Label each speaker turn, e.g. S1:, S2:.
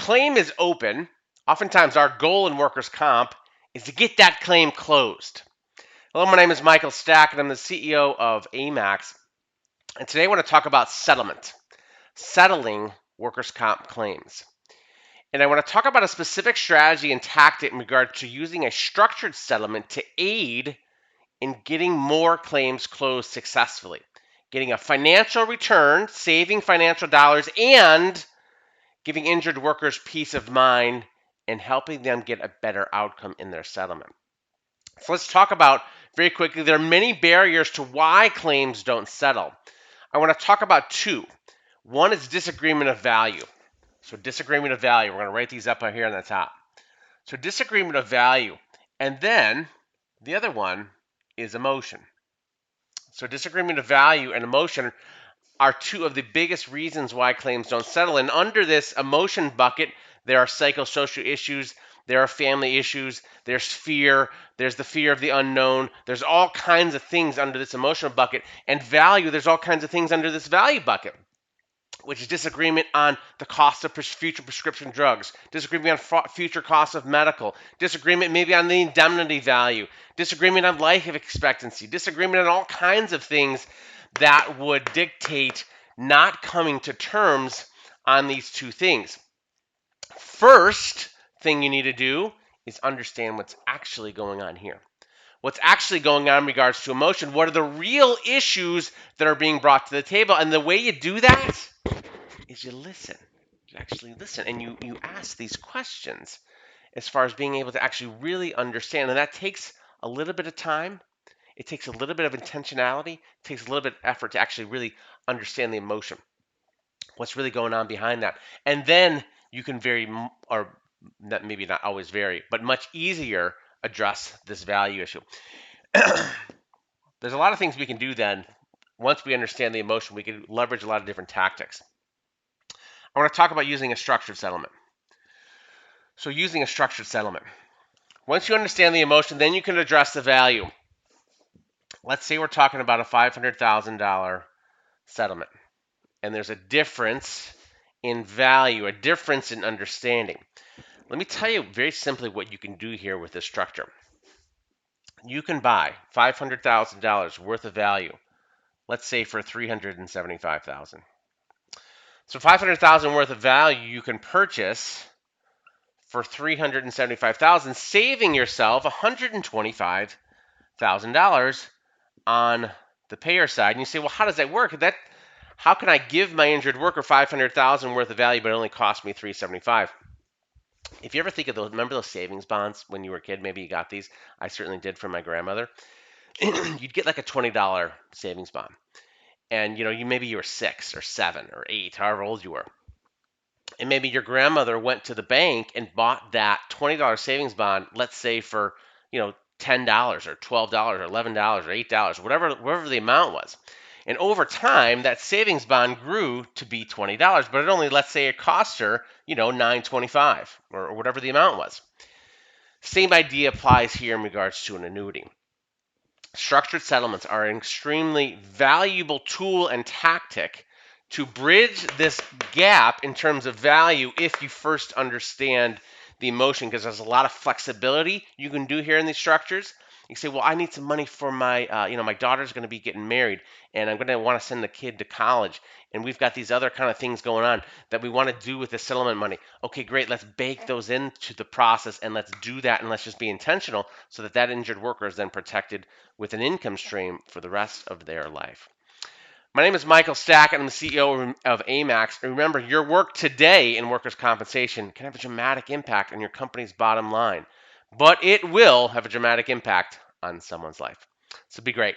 S1: claim is open, oftentimes our goal in workers' comp is to get that claim closed. Hello, my name is Michael Stack, and I'm the CEO of AMAX. And today I want to talk about settling workers' comp claims. And I want to talk about a specific strategy and tactic in regard to using a structured settlement to aid in getting more claims closed successfully, getting a financial return, saving financial dollars, and giving injured workers peace of mind and helping them get a better outcome in their settlement. So let's talk about very quickly. There are many barriers to why claims don't settle. I want to talk about two. One is disagreement of value. So disagreement of value. We're going to write these up here on the top. So disagreement of value. And then the other one is emotion. So disagreement of value and emotion are two of the biggest reasons why claims don't settle. And under this emotion bucket, there are psychosocial issues, there are family issues, there's fear, there's the fear of the unknown, there's all kinds of things under this emotional bucket. And value, there's all kinds of things under this value bucket, which is disagreement on the cost of future prescription drugs, disagreement on future costs of medical, disagreement maybe on the indemnity value, disagreement on life expectancy, disagreement on all kinds of things that would dictate not coming to terms on these two things. First thing you need to do is understand what's actually going on here. What's actually going on in regards to emotion? What are the real issues that are being brought to the table? And the way you do that is you listen. You actually listen and you ask these questions as far as being able to actually really understand. And that takes a little bit of time. It takes a little bit of intentionality. It takes a little bit of effort to actually really understand the emotion. What's really going on behind that? And then you can maybe not always but much easier address this value issue. There's a lot of things we can do then. Once we understand the emotion, we can leverage a lot of different tactics. I want to talk about using a structured settlement. So using a structured settlement. Once you understand the emotion, then you can address the value. Let's say we're talking about a $500,000 settlement, and there's a difference in value, a difference in understanding. Let me tell you very simply what you can do here with this structure. You can buy $500,000 worth of value, let's say for $375,000. So $500,000 worth of value you can purchase for $375,000, saving yourself $125,000 on the payer side. And you say, well, how does that work? How can I give my injured worker $500,000 worth of value, but it only cost me $375,000? If you ever think of those, remember those savings bonds when you were a kid? Maybe you got these. I certainly did from my grandmother. You'd get like a $20 savings bond, and maybe you were 6 or 7 or 8, however old you were. And maybe your grandmother went to the bank and bought that $20 savings bond, let's say for, $10 or $12 or $11 or $8, whatever the amount was. And over time, that savings bond grew to be $20, but it only, let's say it cost her, $9.25 or whatever the amount was. Same idea applies here in regards to an annuity. Structured settlements are an extremely valuable tool and tactic to bridge this gap in terms of value if you first understand the emotion, because there's a lot of flexibility you can do here in these structures. You say, well, I need some money for my, my daughter's going to be getting married, and I'm going to want to send the kid to college, and we've got these other kind of things going on that we want to do with the settlement money. Okay, great. Let's bake those into the process, and let's do that, and let's just be intentional so that injured worker is then protected with an income stream for the rest of their life. My name is Michael Stack, and I'm the CEO of AMAX. And remember, your work today in workers' compensation can have a dramatic impact on your company's bottom line, but it will have a dramatic impact on someone's life. So be great.